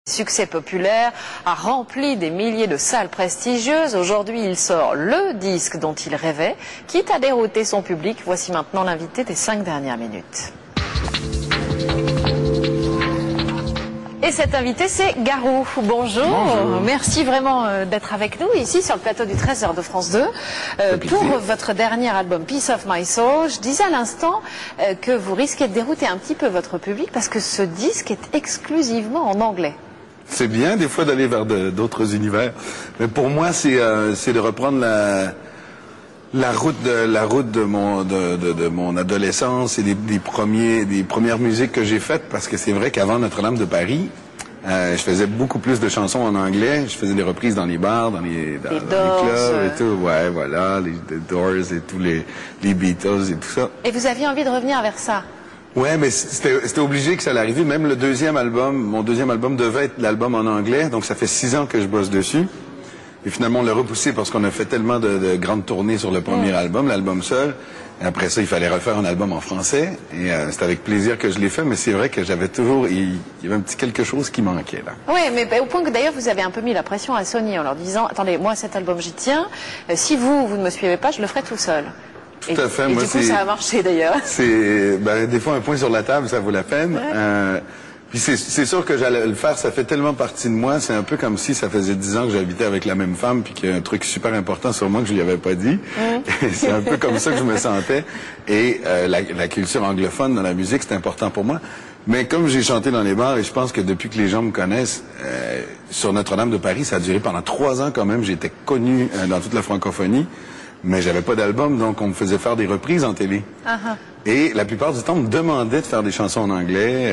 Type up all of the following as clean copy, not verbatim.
Succès populaire, a rempli des milliers de salles prestigieuses. Aujourd'hui, il sort le disque dont il rêvait, quitte à dérouter son public. Voici maintenant l'invité des 5 dernières minutes. Et cet invité, c'est Garou. Bonjour. Bonjour. Merci vraiment d'être avec nous ici sur le plateau du 13h de France 2 pour votre dernier album Piece of My Soul. Je disais à l'instant que vous risquez de dérouter un petit peu votre public parce que ce disque est exclusivement en anglais. C'est bien des fois d'aller vers d'autres univers, mais pour moi c'est de reprendre la route de mon adolescence et des premières musiques que j'ai faites, parce que c'est vrai qu'avant Notre-Dame de Paris, je faisais beaucoup plus de chansons en anglais. Je faisais des reprises dans les bars, dans les clubs et tout. Ouais, voilà, les Doors et tous les Beatles et tout ça. Et vous aviez envie de revenir vers ça? Ouais, mais c'était obligé que ça allait arriver. Même le deuxième album, mon deuxième album devait être l'album en anglais, donc ça fait 6 ans que je bosse dessus. Et finalement, on l'a repoussé parce qu'on a fait tellement de grandes tournées sur le premier album, l'album seul. Et après ça, il fallait refaire un album en français. Et c'est avec plaisir que je l'ai fait, mais c'est vrai que j'avais toujours... Il y avait un petit quelque chose qui manquait, là. Oui, mais au point que d'ailleurs, vous avez un peu mis la pression à Sony en leur disant « Attendez, moi, cet album, j'y tiens. Si vous ne me suivez pas, je le ferai tout seul. » Tout à fait. Et moi, du coup, ça a marché d'ailleurs. C'est des fois un point sur la table, ça vaut la peine. Ouais. Puis c'est sûr que j'allais le faire, ça fait tellement partie de moi. C'est un peu comme si ça faisait 10 ans que j'habitais avec la même femme, puis qu'il y a un truc super important sur moi que je lui avais pas dit. C'est un peu comme ça que je me sentais. Et la culture anglophone dans la musique, c'est important pour moi. Mais comme j'ai chanté dans les bars, et je pense que depuis que les gens me connaissent, sur Notre-Dame de Paris, ça a duré pendant 3 ans quand même. J'étais connu dans toute la francophonie. Mais j'avais pas d'album, donc on me faisait faire des reprises en télé. Et la plupart du temps, on me demandait de faire des chansons en anglais.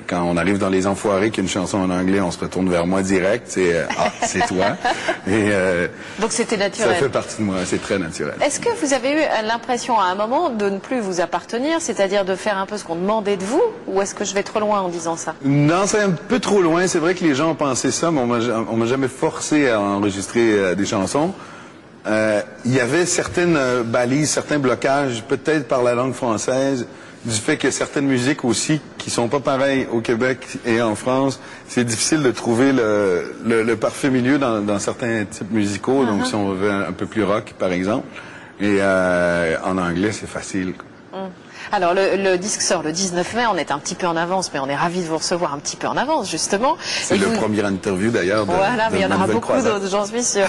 Quand on arrive dans Les Enfoirés, qu'il y a une chanson en anglais, on se retourne vers moi direct. C'est c'est toi. Et, donc c'était naturel. Ça fait partie de moi, c'est très naturel. Est-ce que vous avez eu l'impression à un moment de ne plus vous appartenir, c'est-à-dire de faire un peu ce qu'on demandait de vous, ou est-ce que je vais trop loin en disant ça? Non, c'est un peu trop loin. C'est vrai que les gens ont pensé ça, mais on m'a jamais forcé à enregistrer des chansons. Il y avait certaines balises, certains blocages, peut-être par la langue française, du fait que certaines musiques aussi, qui sont pas pareilles au Québec et en France, c'est difficile de trouver le parfait milieu dans certains types musicaux, donc si on veut un peu plus rock, par exemple. Et en anglais, c'est facile. Alors, le disque sort le 19 mai, on est un petit peu en avance, mais on est ravis de vous recevoir un petit peu en avance, justement. C'est le premier interview, d'ailleurs, Voilà, mais il y en aura beaucoup d'autres, j'en suis sûre.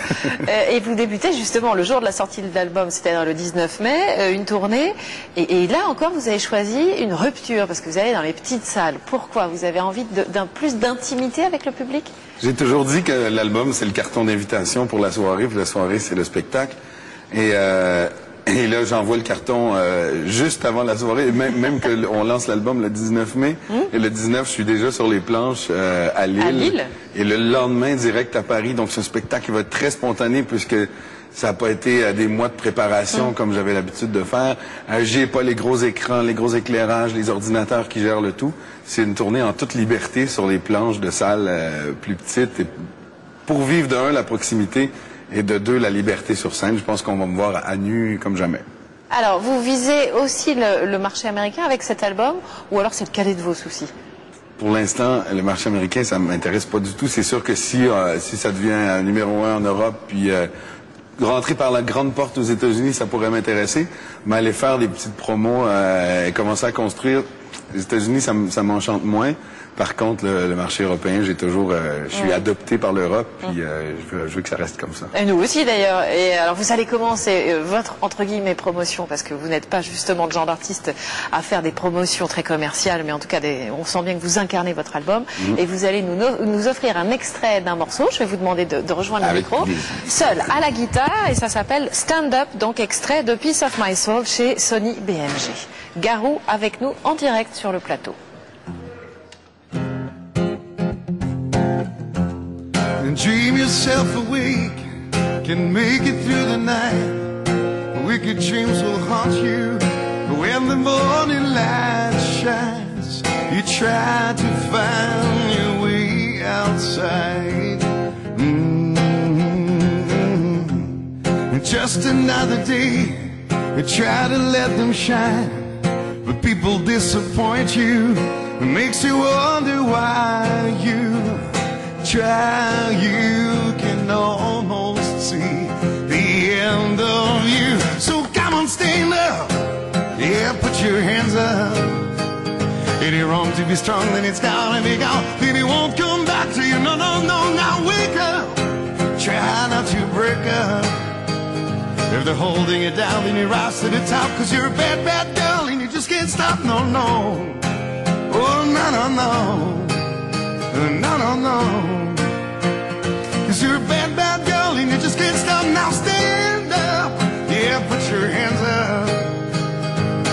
Et vous débutez, justement, le jour de la sortie de l'album, c'est-à-dire le 19 mai, une tournée. Et là encore, vous avez choisi une rupture, parce que vous allez dans les petites salles. Pourquoi? Vous avez envie d'un plus d'intimité avec le public? J'ai toujours dit que l'album, c'est le carton d'invitation pour la soirée, puis la soirée, c'est le spectacle. Et là, j'envoie le carton juste avant la soirée, même qu'on lance l'album le 19 mai. Et le 19, je suis déjà sur les planches à Lille. À Lille? Et le lendemain, direct à Paris. Donc, c'est un spectacle qui va être très spontané, puisque ça n'a pas été des mois de préparation comme j'avais l'habitude de faire. J'ai pas les gros écrans, les gros éclairages, les ordinateurs qui gèrent le tout. C'est une tournée en toute liberté sur les planches de salles plus petites. Et pour vivre de un, la proximité, et de 2, la liberté sur scène. Je pense qu'on va me voir à nu comme jamais. Alors, vous visez aussi le marché américain avec cet album, ou alors c'est le cadet de vos soucis? Pour l'instant, le marché américain, ça ne m'intéresse pas du tout. C'est sûr que si ça devient numéro 1 en Europe, puis rentrer par la grande porte aux États-Unis, ça pourrait m'intéresser. Mais aller faire des petites promos et commencer à construire, les États-Unis, ça m'enchante moins. Par contre, le marché européen, je suis adopté par l'Europe, puis je veux que ça reste comme ça. Et nous aussi d'ailleurs. Et alors vous allez commencer votre entre guillemets promotion, parce que vous n'êtes pas justement le genre d'artiste à faire des promotions très commerciales, mais en tout cas on sent bien que vous incarnez votre album. Et vous allez nous offrir un extrait d'un morceau. Je vais vous demander de rejoindre le micro, seul à la guitare, et ça s'appelle Stand Up, donc extrait de Piece of My Soul chez Sony BMG. Garou avec nous en direct sur le plateau. Dream yourself awake, can make it through the night. Wicked dreams will haunt you, but when the morning light shines, you try to find your way outside. Just another day, you try to let them shine, but people disappoint you. It makes you wonder why you try, you can almost see the end of you. So come on, stand up, yeah, put your hands up. It ain't wrong to be strong, then it's down and be gone. Then it won't come back to you, no, no, no. Now wake up, try not to break up. If they're holding you down, then you rise to the top. Cause you're a bad, bad girl and you just can't stop, no, no. Oh, no, no, no. No, no, no. Cause you're a bad, bad girl and you just can't stop. Now stand up, yeah, put your hands up.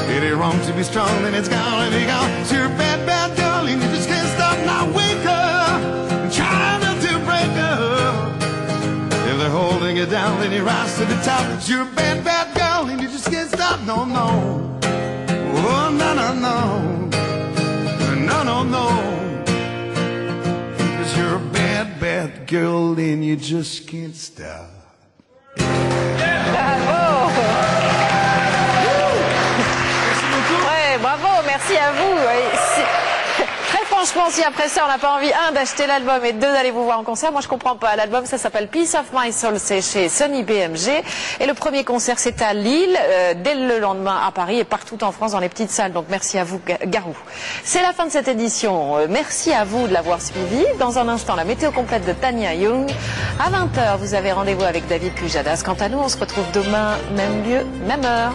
It ain't wrong to be strong, then it's gonna be gone. Cause you're a bad, bad girl and you just can't stop. Now wake up and try not to break up. If they're holding you down, then you rise to the top. Cause you're a bad, bad girl and you just can't stop. No, no. Oh, no, no, no. No, no, no. Cause you're a bad, bad girl and you just can't stop. Bravo! Ouais, bravo, merci à vous. Très franchement, si après ça on n'a pas envie, un, d'acheter l'album et deux, d'aller vous voir en concert, moi je comprends pas. L'album, ça s'appelle Peace of My Soul, c'est chez Sony BMG. Et le premier concert, c'est à Lille, dès le lendemain à Paris et partout en France dans les petites salles. Donc merci à vous, Garou. C'est la fin de cette édition. Merci à vous de l'avoir suivi. Dans un instant, la météo complète de Tania Young. À 20h, vous avez rendez-vous avec David Pujadas. Quant à nous, on se retrouve demain, même lieu, même heure.